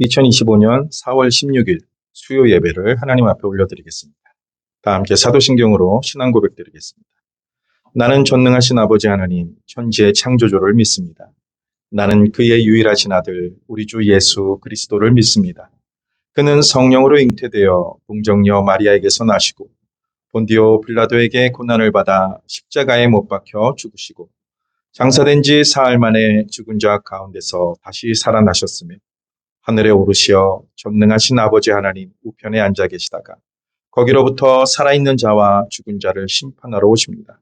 2025년 4월 16일 수요 예배를 하나님 앞에 올려드리겠습니다. 다 함께 사도신경으로 신앙 고백드리겠습니다. 나는 전능하신 아버지 하나님, 천지의 창조주를 믿습니다. 나는 그의 유일하신 아들, 우리 주 예수 그리스도를 믿습니다. 그는 성령으로 잉태되어 동정녀 마리아에게서 나시고 본디오 빌라도에게 고난을 받아 십자가에 못 박혀 죽으시고 장사된 지 사흘 만에 죽은 자 가운데서 다시 살아나셨으며 하늘에 오르시어 전능하신 아버지 하나님 우편에 앉아 계시다가 거기로부터 살아있는 자와 죽은 자를 심판하러 오십니다.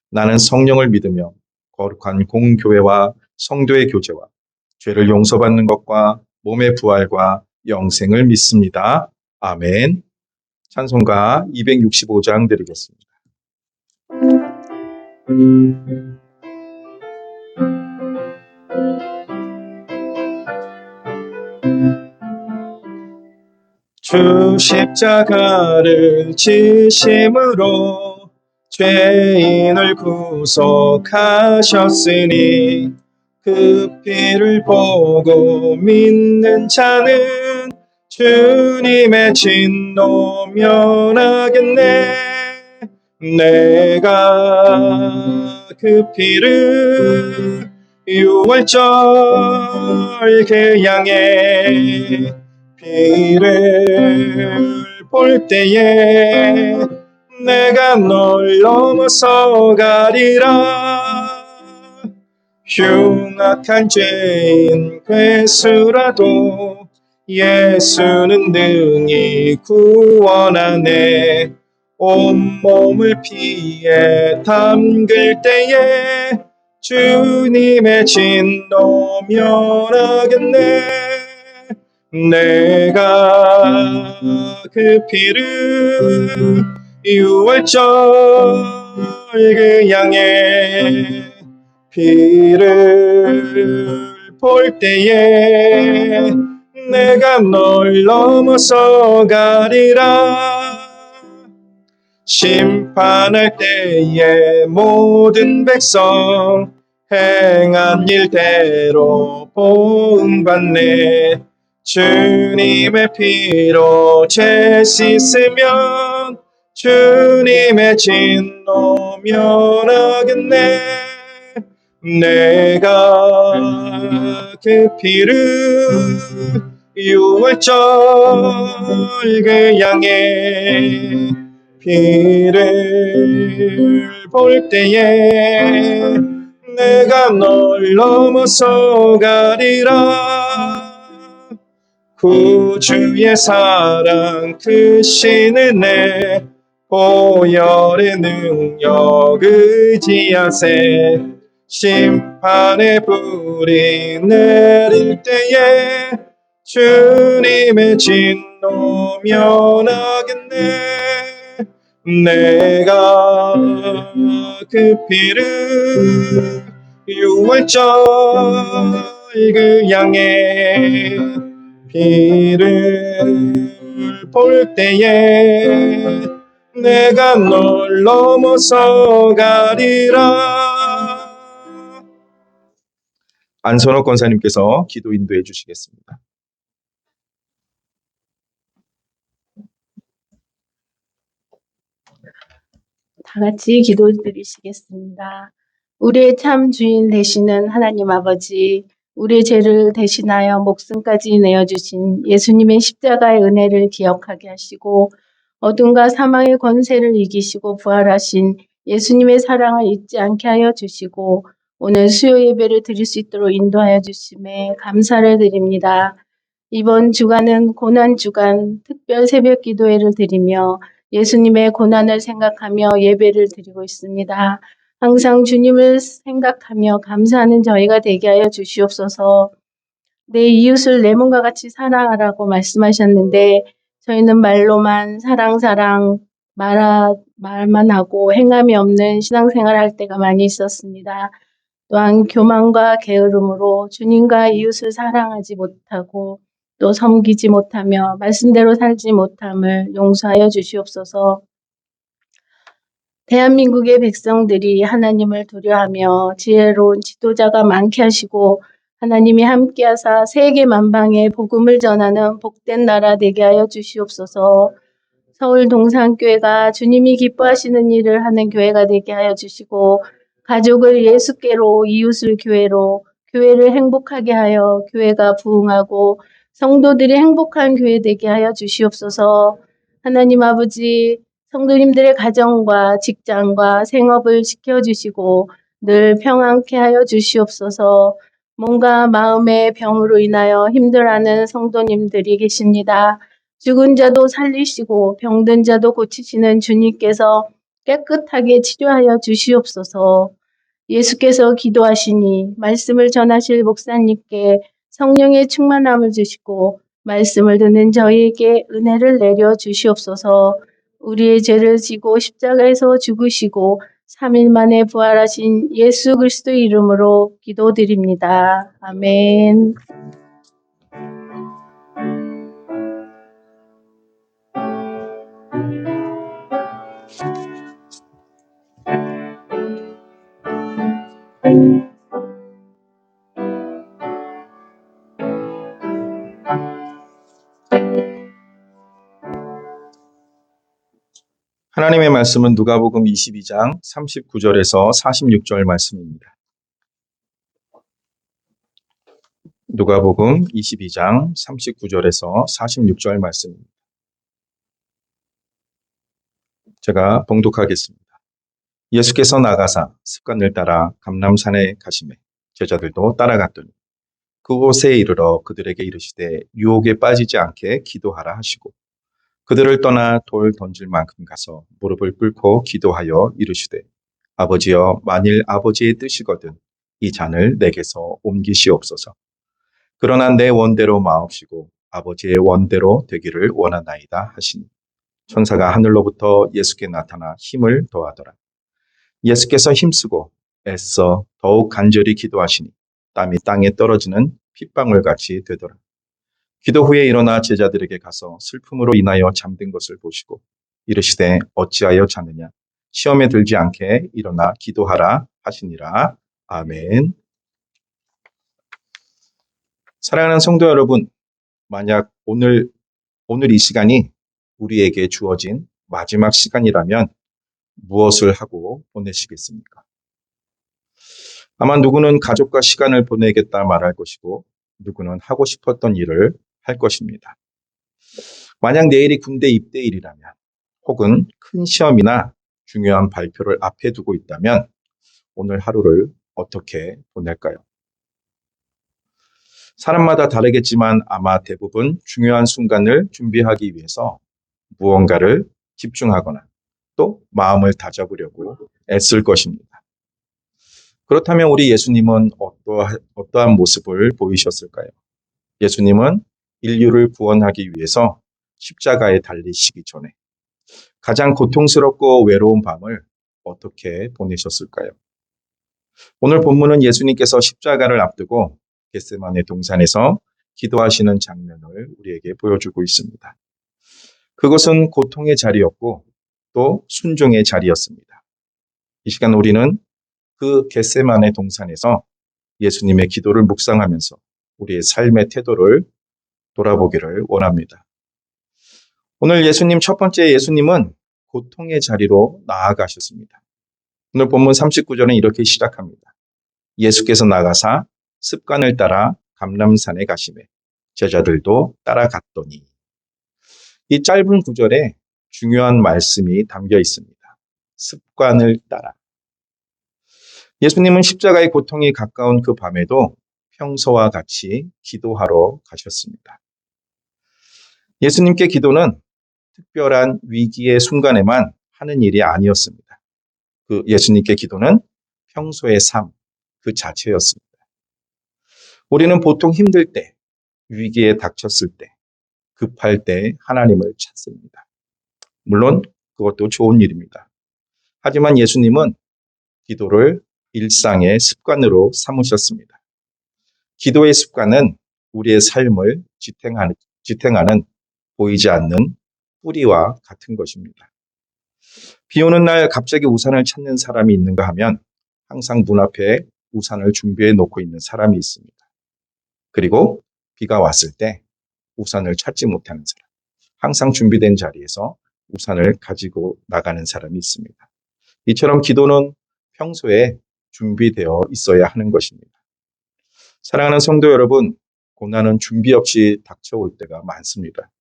나는 성령을 믿으며 거룩한 공교회와 성도의 교제와 죄를 용서받는 것과 몸의 부활과 영생을 믿습니다. 아멘. 찬송가 265장 드리겠습니다. 주 십자가를 지심으로 죄인을 구속하셨으니 그 피를 보고 믿는 자는 주님의 진노 면하겠네. 내가 그 피를 6월절 그 양의 피를 볼 때에 내가 널 넘어서 가리라. 흉악한 죄인 괴수라도 예수는 능히 구원하네. 온몸을 피에 담글 때에 주님의 진노 면하겠네. 내가 그 피를 6월절 그 양의 피를 볼 때에 내가 널 넘어서 가리라. 심판할 때에 모든 백성 행한 일대로 보응받네. 주님의 피로 죄 씻으면 주님의 진노 면하겠네. 내가 그 피를 6월절 그 양의 피를 볼 때에 내가 널 넘어서 가리라. 구주의 사랑 크신 은혜 보혈의 능력 의지하세. 심판의 불이 내릴 때에 주님의 진노 면하겠네. 내가 그 피를 6월절 그 양의 피를 볼 때에 내가 널 넘어서 가리라. 안선호 권사님께서 기도 인도해 주시겠습니다. 다 같이 기도드리시겠습니다. 우리의 참 주인 되시는 하나님 아버지, 우리의 죄를 대신하여 목숨까지 내어주신 예수님의 십자가의 은혜를 기억하게 하시고 어둠과 사망의 권세를 이기시고 부활하신 예수님의 사랑을 잊지 않게 하여 주시고 오늘 수요 예배를 드릴 수 있도록 인도하여 주심에 감사를 드립니다. 이번 주간은 고난주간 특별 새벽 기도회를 드리며 예수님의 고난을 생각하며 예배를 드리고 있습니다. 항상 주님을 생각하며 감사하는 저희가 되게 하여 주시옵소서. 내 이웃을 내 몸과 같이 사랑하라고 말씀하셨는데 저희는 말로만 사랑 말만 하고 행함이 없는 신앙생활을 할 때가 많이 있었습니다. 또한 교만과 게으름으로 주님과 이웃을 사랑하지 못하고 또 섬기지 못하며 말씀대로 살지 못함을 용서하여 주시옵소서. 대한민국의 백성들이 하나님을 두려워하며 지혜로운 지도자가 많게 하시고 하나님이 함께하사 세계 만방에 복음을 전하는 복된 나라 되게 하여 주시옵소서. 서울 동산교회가 주님이 기뻐하시는 일을 하는 교회가 되게 하여 주시고 가족을 예수께로 이웃을 교회로 교회를 행복하게 하여 교회가 부흥하고 성도들이 행복한 교회 되게 하여 주시옵소서. 하나님 아버지 성도님들의 가정과 직장과 생업을 지켜주시고 늘 평안케 하여 주시옵소서. 몸과 마음의 병으로 인하여 힘들어하는 성도님들이 계십니다. 죽은 자도 살리시고 병든 자도 고치시는 주님께서 깨끗하게 치료하여 주시옵소서. 예수께서 기도하시니 말씀을 전하실 목사님께 성령의 충만함을 주시고 말씀을 듣는 저희에게 은혜를 내려 주시옵소서. 우리의 죄를 지고 십자가에서 죽으시고 3일 만에 부활하신 예수 그리스도의 이름으로 기도드립니다. 아멘. 하나님의 말씀은 누가복음 22장 39절에서 46절 말씀입니다. 누가복음 22장 39절에서 46절 말씀입니다. 제가 봉독하겠습니다. 예수께서 나가사 습관을 따라 감람산에 가시매 제자들도 따라갔더니 그곳에 이르러 그들에게 이르시되 유혹에 빠지지 않게 기도하라 하시고 그들을 떠나 돌 던질 만큼 가서 무릎을 꿇고 기도하여 이르시되 아버지여 만일 아버지의 뜻이거든 이 잔을 내게서 옮기시옵소서. 그러나 내 원대로 마옵시고 아버지의 원대로 되기를 원하나이다 하시니 천사가 하늘로부터 예수께 나타나 힘을 더하더라. 예수께서 힘쓰고 애써 더욱 간절히 기도하시니 땀이 땅에 떨어지는 핏방울같이 되더라. 기도 후에 일어나 제자들에게 가서 슬픔으로 인하여 잠든 것을 보시고 이르시되 어찌하여 자느냐 시험에 들지 않게 일어나 기도하라 하시니라. 아멘. 사랑하는 성도 여러분, 만약 오늘 이 시간이 우리에게 주어진 마지막 시간이라면 무엇을 하고 보내시겠습니까? 아마 누구는 가족과 시간을 보내겠다 말할 것이고 누구는 하고 싶었던 일을 할 것입니다. 만약 내일이 군대 입대일이라면 혹은 큰 시험이나 중요한 발표를 앞에 두고 있다면 오늘 하루를 어떻게 보낼까요? 사람마다 다르겠지만 아마 대부분 중요한 순간을 준비하기 위해서 무언가를 집중하거나 또 마음을 다잡으려고 애쓸 것입니다. 그렇다면 우리 예수님은 어떠한 모습을 보이셨을까요? 예수님은 인류를 구원하기 위해서 십자가에 달리시기 전에 가장 고통스럽고 외로운 밤을 어떻게 보내셨을까요? 오늘 본문은 예수님께서 십자가를 앞두고 겟세마네 동산에서 기도하시는 장면을 우리에게 보여주고 있습니다. 그것은 고통의 자리였고 또 순종의 자리였습니다. 이 시간 우리는 그 겟세마네 동산에서 예수님의 기도를 묵상하면서 우리의 삶의 태도를 돌아보기를 원합니다. 오늘 예수님 첫 번째 예수님은 고통의 자리로 나아가셨습니다. 오늘 본문 39절은 이렇게 시작합니다. 예수께서 나가사 습관을 따라 감람산에 가시매 제자들도 따라갔더니 이 짧은 구절에 중요한 말씀이 담겨 있습니다. 습관을 따라. 예수님은 십자가의 고통이 가까운 그 밤에도 평소와 같이 기도하러 가셨습니다. 예수님께 기도는 특별한 위기의 순간에만 하는 일이 아니었습니다. 그 예수님께 기도는 평소의 삶 그 자체였습니다. 우리는 보통 힘들 때, 위기에 닥쳤을 때, 급할 때 하나님을 찾습니다. 물론 그것도 좋은 일입니다. 하지만 예수님은 기도를 일상의 습관으로 삼으셨습니다. 기도의 습관은 우리의 삶을 지탱하는 보이지 않는 뿌리와 같은 것입니다. 비 오는 날 갑자기 우산을 찾는 사람이 있는가 하면 항상 문 앞에 우산을 준비해 놓고 있는 사람이 있습니다. 그리고 비가 왔을 때 우산을 찾지 못하는 사람, 항상 준비된 자리에서 우산을 가지고 나가는 사람이 있습니다. 이처럼 기도는 평소에 준비되어 있어야 하는 것입니다. 사랑하는 성도 여러분, 고난은 준비 없이 닥쳐올 때가 많습니다.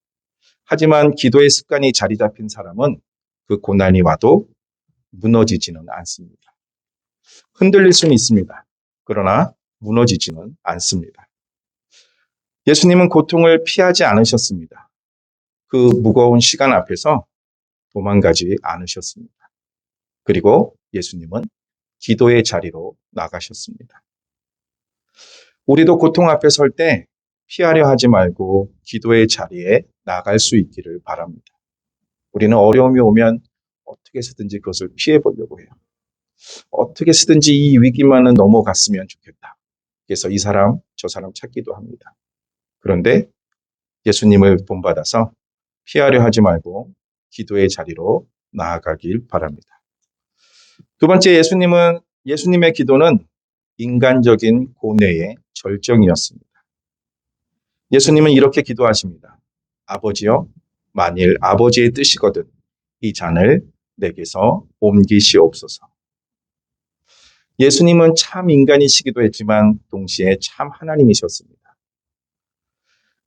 하지만 기도의 습관이 자리 잡힌 사람은 그 고난이 와도 무너지지는 않습니다. 흔들릴 수는 있습니다. 그러나 무너지지는 않습니다. 예수님은 고통을 피하지 않으셨습니다. 그 무거운 시간 앞에서 도망가지 않으셨습니다. 그리고 예수님은 기도의 자리로 나가셨습니다. 우리도 고통 앞에 설 때 피하려 하지 말고 기도의 자리에 나갈 수 있기를 바랍니다. 우리는 어려움이 오면 어떻게 해서든지 그것을 피해 보려고 해요. 어떻게 해서든지 이 위기만은 넘어갔으면 좋겠다. 그래서 이 사람, 저 사람 찾기도 합니다. 그런데 예수님을 본받아서 피하려 하지 말고 기도의 자리로 나아가길 바랍니다. 두 번째, 예수님의 기도는 인간적인 고뇌의 절정이었습니다. 예수님은 이렇게 기도하십니다. 아버지여, 만일 아버지의 뜻이거든 이 잔을 내게서 옮기시옵소서. 예수님은 참 인간이시기도 했지만 동시에 참 하나님이셨습니다.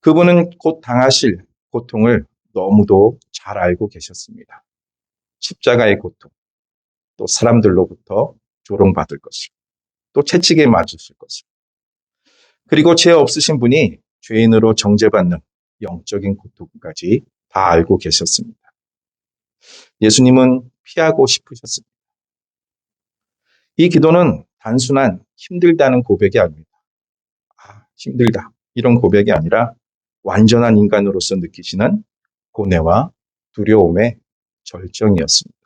그분은 곧 당하실 고통을 너무도 잘 알고 계셨습니다. 십자가의 고통, 또 사람들로부터 조롱받을 것을, 또 채찍에 맞으실 것을, 그리고 죄 없으신 분이 죄인으로 정죄받는 영적인 고통까지 다 알고 계셨습니다. 예수님은 피하고 싶으셨습니다. 이 기도는 단순한 힘들다는 고백이 아닙니다. 힘들다 이런 고백이 아니라 완전한 인간으로서 느끼시는 고뇌와 두려움의 절정이었습니다.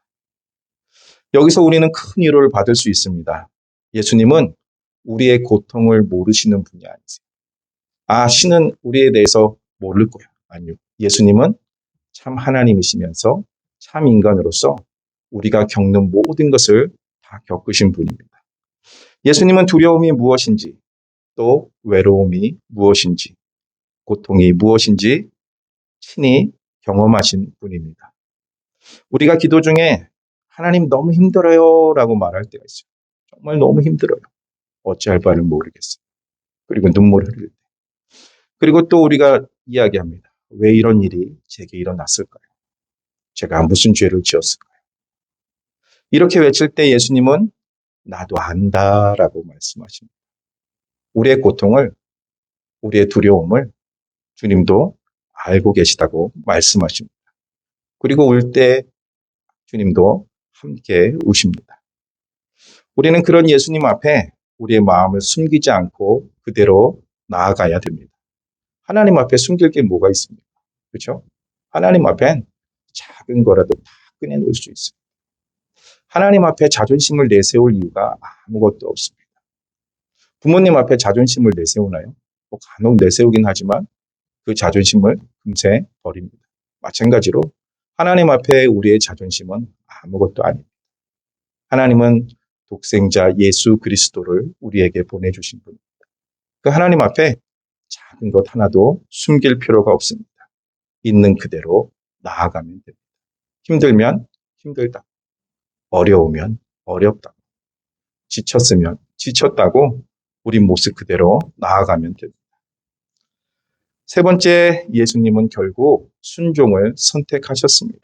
여기서 우리는 큰 위로를 받을 수 있습니다. 예수님은 우리의 고통을 모르시는 분이 아니세요. 신은 우리에 대해서 모를 거야. 아니요. 예수님은 참 하나님이시면서 참 인간으로서 우리가 겪는 모든 것을 다 겪으신 분입니다. 예수님은 두려움이 무엇인지, 또 외로움이 무엇인지, 고통이 무엇인지 친히 경험하신 분입니다. 우리가 기도 중에 하나님 너무 힘들어요 라고 말할 때가 있어요. 정말 너무 힘들어요. 어찌할 바를 모르겠어요. 그리고 눈물을 흘릴 때. 그리고 또 우리가 이야기합니다. 왜 이런 일이 제게 일어났을까요? 제가 무슨 죄를 지었을까요? 이렇게 외칠 때 예수님은 나도 안다라고 말씀하십니다. 우리의 고통을, 우리의 두려움을 주님도 알고 계시다고 말씀하십니다. 그리고 울 때 주님도 함께 우십니다. 우리는 그런 예수님 앞에 우리의 마음을 숨기지 않고 그대로 나아가야 됩니다. 하나님 앞에 숨길 게 뭐가 있습니까? 그렇죠? 하나님 앞엔 작은 거라도 다 꺼내놓을 수 있어요. 하나님 앞에 자존심을 내세울 이유가 아무것도 없습니다. 부모님 앞에 자존심을 내세우나요? 간혹 내세우긴 하지만 그 자존심을 금세 버립니다. 마찬가지로 하나님 앞에 우리의 자존심은 아무것도 아닙니다. 하나님은 독생자 예수 그리스도를 우리에게 보내주신 분입니다. 그 하나님 앞에 작은 것 하나도 숨길 필요가 없습니다. 있는 그대로 나아가면 됩니다. 힘들면 힘들다. 어려우면 어렵다. 지쳤으면 지쳤다고 우리 모습 그대로 나아가면 됩니다. 세 번째, 예수님은 결국 순종을 선택하셨습니다.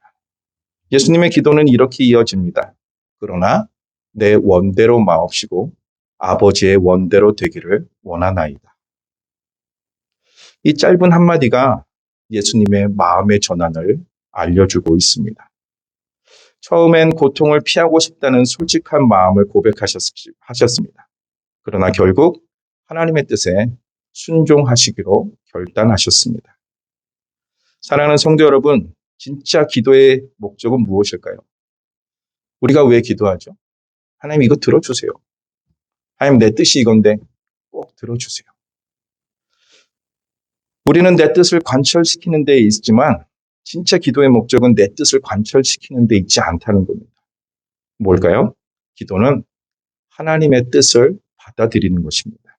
예수님의 기도는 이렇게 이어집니다. 그러나 내 원대로 마옵시고 아버지의 원대로 되기를 원하나이다. 이 짧은 한마디가 예수님의 마음의 전환을 알려주고 있습니다. 처음엔 고통을 피하고 싶다는 솔직한 마음을 고백하셨습니다. 그러나 결국 하나님의 뜻에 순종하시기로 결단하셨습니다. 사랑하는 성도 여러분, 진짜 기도의 목적은 무엇일까요? 우리가 왜 기도하죠? 하나님 이거 들어주세요. 하나님 내 뜻이 이건데 꼭 들어주세요. 우리는 내 뜻을 관철시키는 데 있지만 진짜 기도의 목적은 내 뜻을 관철시키는 데 있지 않다는 겁니다. 뭘까요? 기도는 하나님의 뜻을 받아들이는 것입니다.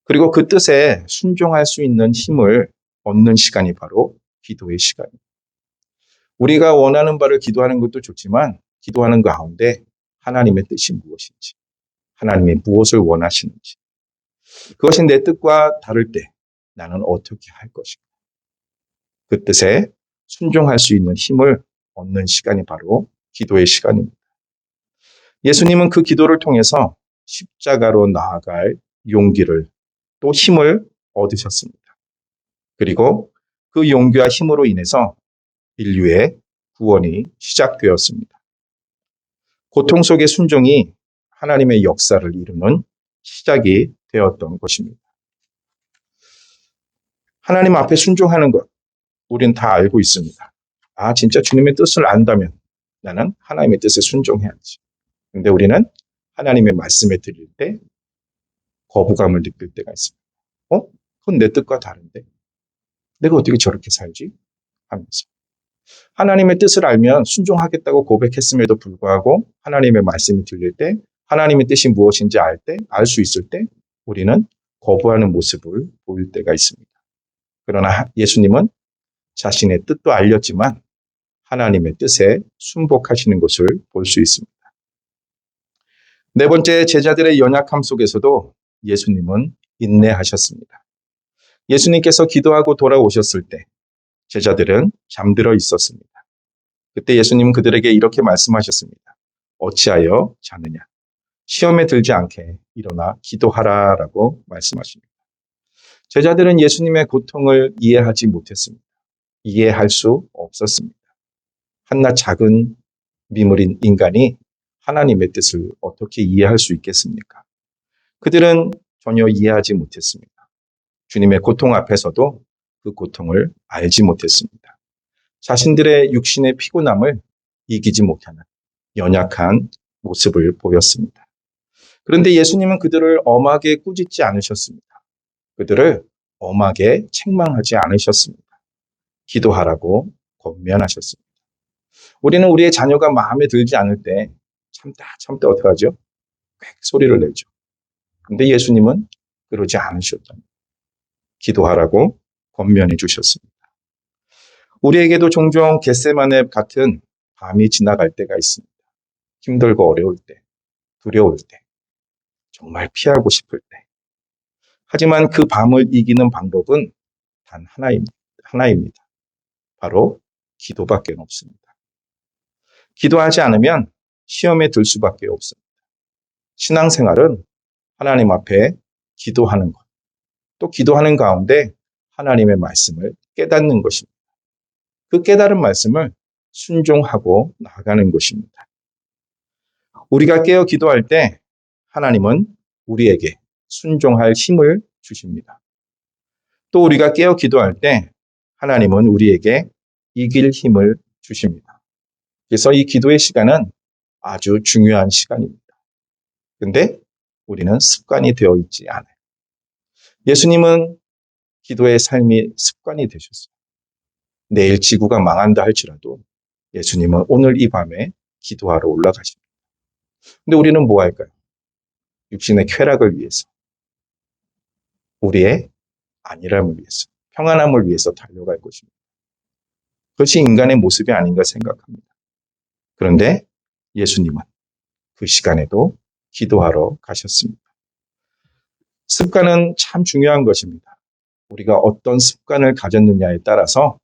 그리고 그 뜻에 순종할 수 있는 힘을 얻는 시간이 바로 기도의 시간입니다. 우리가 원하는 바를 기도하는 것도 좋지만 기도하는 가운데 하나님의 뜻이 무엇인지, 하나님이 무엇을 원하시는지, 그것이 내 뜻과 다를 때 나는 어떻게 할 것인가. 그 뜻에 순종할 수 있는 힘을 얻는 시간이 바로 기도의 시간입니다. 예수님은 그 기도를 통해서 십자가로 나아갈 용기를 또 힘을 얻으셨습니다. 그리고 그 용기와 힘으로 인해서 인류의 구원이 시작되었습니다. 고통 속의 순종이 하나님의 역사를 이루는 시작이 되었던 것입니다. 하나님 앞에 순종하는 것, 우린 다 알고 있습니다. 아, 진짜 주님의 뜻을 안다면 나는 하나님의 뜻에 순종해야지. 근데 우리는 하나님의 말씀에 들릴 때 거부감을 느낄 때가 있습니다. 그건 내 뜻과 다른데 내가 어떻게 저렇게 살지? 하면서 하나님의 뜻을 알면 순종하겠다고 고백했음에도 불구하고 하나님의 말씀이 들릴 때 하나님의 뜻이 무엇인지 알 수 있을 때 우리는 거부하는 모습을 보일 때가 있습니다. 그러나 예수님은 자신의 뜻도 알렸지만 하나님의 뜻에 순복하시는 것을 볼 수 있습니다. 네 번째, 제자들의 연약함 속에서도 예수님은 인내하셨습니다. 예수님께서 기도하고 돌아오셨을 때 제자들은 잠들어 있었습니다. 그때 예수님은 그들에게 이렇게 말씀하셨습니다. 어찌하여 자느냐? 시험에 들지 않게 일어나 기도하라라고 말씀하십니다. 제자들은 예수님의 고통을 이해하지 못했습니다. 이해할 수 없었습니다. 한낱 작은 미물인 인간이 하나님의 뜻을 어떻게 이해할 수 있겠습니까? 그들은 전혀 이해하지 못했습니다. 주님의 고통 앞에서도 그 고통을 알지 못했습니다. 자신들의 육신의 피곤함을 이기지 못하는 연약한 모습을 보였습니다. 그런데 예수님은 그들을 엄하게 꾸짖지 않으셨습니다. 그들을 엄하게 책망하지 않으셨습니다. 기도하라고 권면하셨습니다. 우리는 우리의 자녀가 마음에 들지 않을 때 참다 어떡하죠? 꽥 소리를 내죠. 그런데 예수님은 그러지 않으셨답니다. 기도하라고 권면해 주셨습니다. 우리에게도 종종 겟세마네 같은 밤이 지나갈 때가 있습니다. 힘들고 어려울 때, 두려울 때, 정말 피하고 싶을 때. 하지만 그 밤을 이기는 방법은 단 하나입니다. 바로 기도밖에 없습니다. 기도하지 않으면 시험에 들 수밖에 없습니다. 신앙생활은 하나님 앞에 기도하는 것, 또 기도하는 가운데 하나님의 말씀을 깨닫는 것입니다. 그 깨달은 말씀을 순종하고 나아가는 것입니다. 우리가 깨어 기도할 때 하나님은 우리에게 순종할 힘을 주십니다. 또 우리가 깨어 기도할 때 하나님은 우리에게 이길 힘을 주십니다. 그래서 이 기도의 시간은 아주 중요한 시간입니다. 근데 우리는 습관이 되어 있지 않아요. 예수님은 기도의 삶이 습관이 되셨어요. 내일 지구가 망한다 할지라도 예수님은 오늘 이 밤에 기도하러 올라가십니다. 근데 우리는 뭐 할까요? 육신의 쾌락을 위해서, 우리의 안일함을 위해서, 평안함을 위해서 달려갈 것입니다. 그것이 인간의 모습이 아닌가 생각합니다. 그런데 예수님은 그 시간에도 기도하러 가셨습니다. 습관은 참 중요한 것입니다. 우리가 어떤 습관을 가졌느냐에 따라서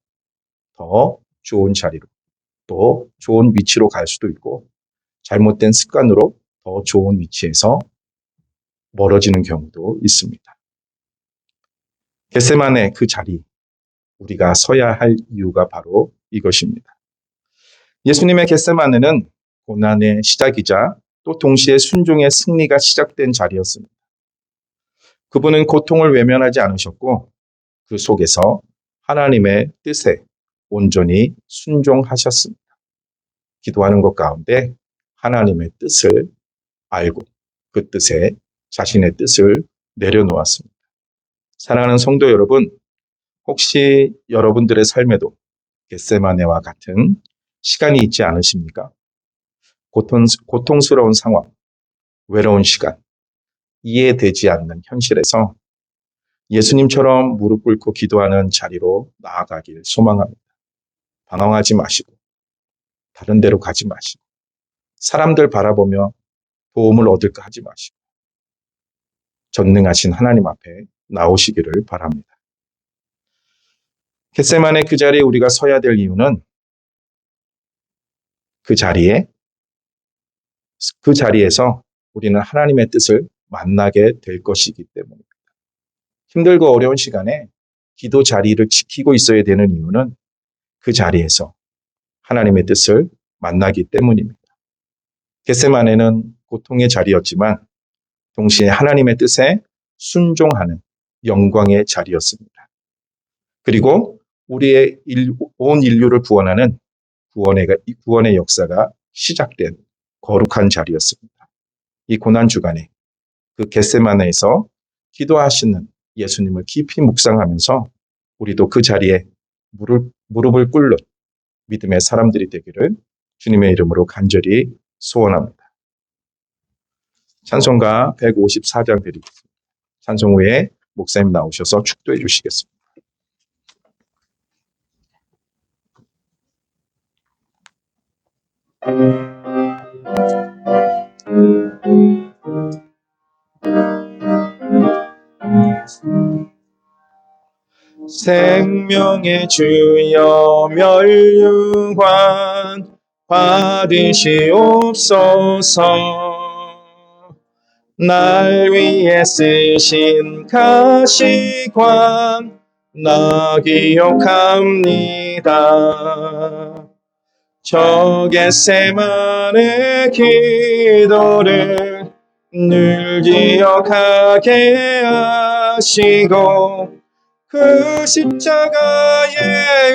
더 좋은 자리로, 또 좋은 위치로 갈 수도 있고 잘못된 습관으로 더 좋은 위치에서 멀어지는 경우도 있습니다. 겟세마네 그 자리, 우리가 서야 할 이유가 바로 이것입니다. 예수님의 겟세마네는 고난의 시작이자 또 동시에 순종의 승리가 시작된 자리였습니다. 그분은 고통을 외면하지 않으셨고 그 속에서 하나님의 뜻에 온전히 순종하셨습니다. 기도하는 것 가운데 하나님의 뜻을 알고 그 뜻에 자신의 뜻을 내려놓았습니다. 사랑하는 성도 여러분, 혹시 여러분들의 삶에도 겟세마네와 같은 시간이 있지 않으십니까? 고통스러운 상황, 외로운 시간, 이해되지 않는 현실에서 예수님처럼 무릎 꿇고 기도하는 자리로 나아가길 소망합니다. 방황하지 마시고 다른 데로 가지 마시고 사람들 바라보며 도움을 얻을까 하지 마시고 전능하신 하나님 앞에 나오시기를 바랍니다. 겟세마네 그 자리에 우리가 서야 될 이유는 그 자리에서 우리는 하나님의 뜻을 만나게 될 것이기 때문입니다. 힘들고 어려운 시간에 기도 자리를 지키고 있어야 되는 이유는 그 자리에서 하나님의 뜻을 만나기 때문입니다. 겟세마네는 고통의 자리였지만 동시에 하나님의 뜻에 순종하는 영광의 자리였습니다. 그리고 우리의 온 인류를 구원하는 구원의 역사가 시작된 거룩한 자리였습니다. 이 고난 주간에 그 겟세마네에서 기도하시는 예수님을 깊이 묵상하면서 우리도 그 자리에 무릎을 꿇는 믿음의 사람들이 되기를 주님의 이름으로 간절히 소원합니다. 찬송가 154장 드리겠습니다. 찬송 후에 목사님 나오셔서 축도해 주시겠습니다. 생명의 주여 멸류관 받으시옵소서. 날 위해 쓰신 가시관 나 기억합니다. 저 겟세마네 기도를 늘 기억하게 하시고 그 십자가의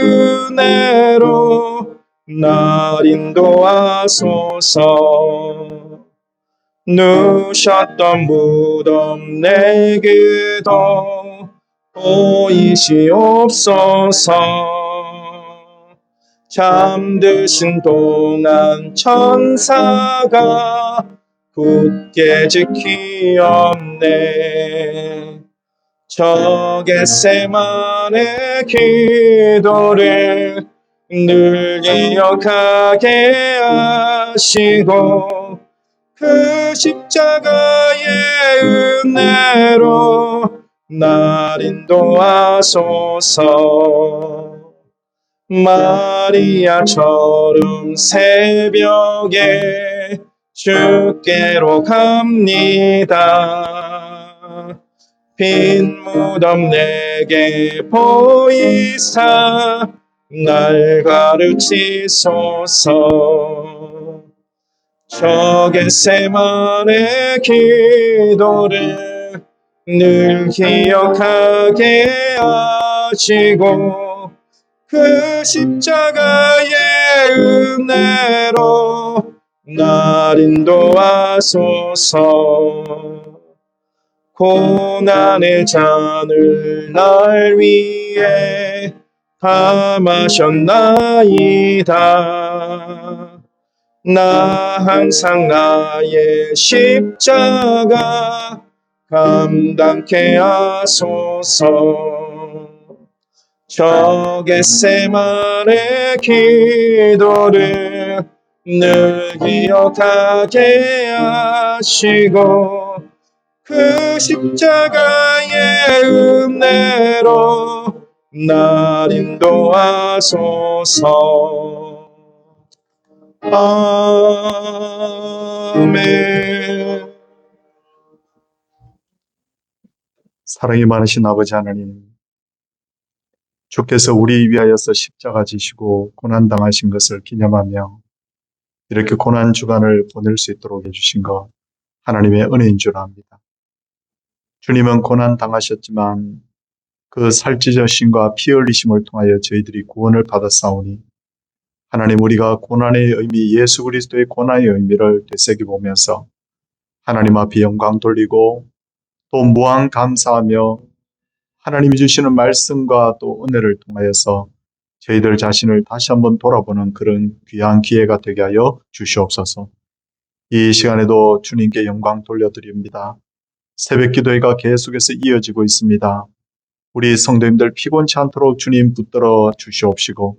은혜로 날 인도하소서. 누셨던 무덤 내게도 보이시옵소서. 잠드신 동안 천사가 굳게 지키었네. 저 겟세마네 기도를 늘 기억하게 하시고 그 십자가의 은혜로 날 인도하소서. 마리아처럼 새벽에 주께로 갑니다. 빈 무덤 내게 보이사 날 가르치소서. 저 겟세마네 기도를 늘 기억하게 하시고 그 십자가의 은혜로 날 인도하소서. 고난의 잔을 날 위해 다 마셨나이다. 나 항상 나의 십자가 감당케 하소서. 저 겟세마네 기도를 늘 기억하게 하시고 그 십자가의 은혜로 날 인도하소서. 아멘. 사랑이 많으신 아버지 하나님, 주께서 우리 위하여서 십자가 지시고 고난당하신 것을 기념하며 이렇게 고난 주간을 보낼 수 있도록 해주신 것 하나님의 은혜인 줄 압니다. 주님은 고난당하셨지만 그 살찢으심과 피 흘리심을 통하여 저희들이 구원을 받았사오니 하나님, 우리가 고난의 의미, 예수 그리스도의 고난의 의미를 되새겨보면서 하나님 앞에 영광 돌리고 또 무한 감사하며 하나님이 주시는 말씀과 또 은혜를 통하여서 저희들 자신을 다시 한번 돌아보는 그런 귀한 기회가 되게 하여 주시옵소서. 이 시간에도 주님께 영광 돌려드립니다. 새벽 기도회가 계속해서 이어지고 있습니다. 우리 성도님들 피곤치 않도록 주님 붙들어 주시옵시고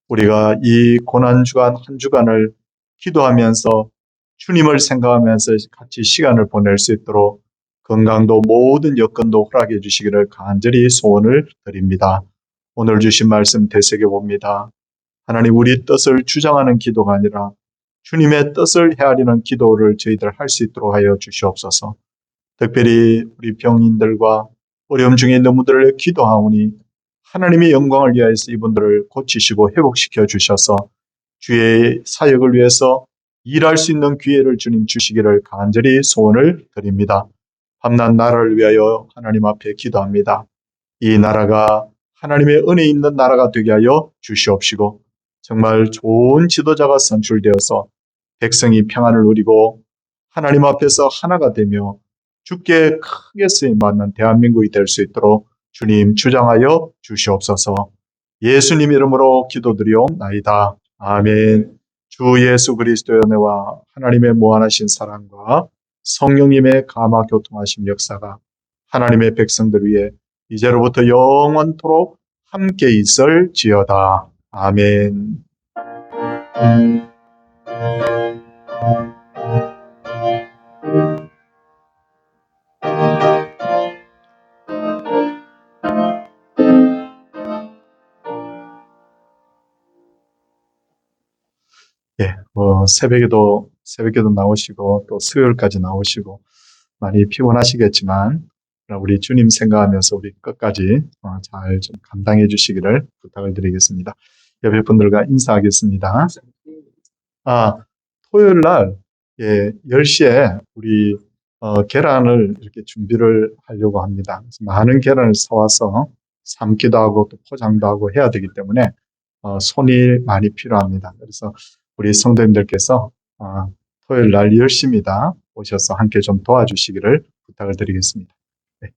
우리가 이 고난주간 한 주간을 기도하면서 주님을 생각하면서 같이 시간을 보낼 수 있도록 건강도 모든 여건도 허락해 주시기를 간절히 소원을 드립니다. 오늘 주신 말씀 되새겨 봅니다. 하나님 우리 뜻을 주장하는 기도가 아니라 주님의 뜻을 헤아리는 기도를 저희들 할 수 있도록 하여 주시옵소서. 특별히 우리 병인들과 어려움 중에 있는 분들을 기도하오니 하나님의 영광을 위하여서 이분들을 고치시고 회복시켜 주셔서 주의 사역을 위해서 일할 수 있는 기회를 주님 주시기를 간절히 소원을 드립니다. 밤낮 나라를 위하여 하나님 앞에 기도합니다. 이 나라가 하나님의 은혜 있는 나라가 되게 하여 주시옵시고 정말 좋은 지도자가 선출되어서 백성이 평안을 누리고 하나님 앞에서 하나가 되며 주께 크게 쓰임받는 대한민국이 될 수 있도록 주님 주장하여 주시옵소서. 예수님 이름으로 기도드리옵나이다. 아멘. 주 예수 그리스도의 은혜와 하나님의 무한하신 사랑과 성령님의 감화 교통하심 역사가 하나님의 백성들 위해 이제로부터 영원토록 함께 있을지어다. 아멘. 예, 새벽에도 나오시고 또 수요일까지 나오시고 많이 피곤하시겠지만 우리 주님 생각하면서 우리 끝까지 잘 좀 감당해 주시기를 부탁을 드리겠습니다. 옆에 분들과 인사하겠습니다. 토요일 날 10시에 우리 계란을 이렇게 준비를 하려고 합니다. 그래서 많은 계란을 사와서 삶기도 하고 또 포장도 하고 해야 되기 때문에 손이 많이 필요합니다. 그래서 우리 성도님들께서 토요일 날 10시입니다. 오셔서 함께 좀 도와주시기를 부탁을 드리겠습니다. 네.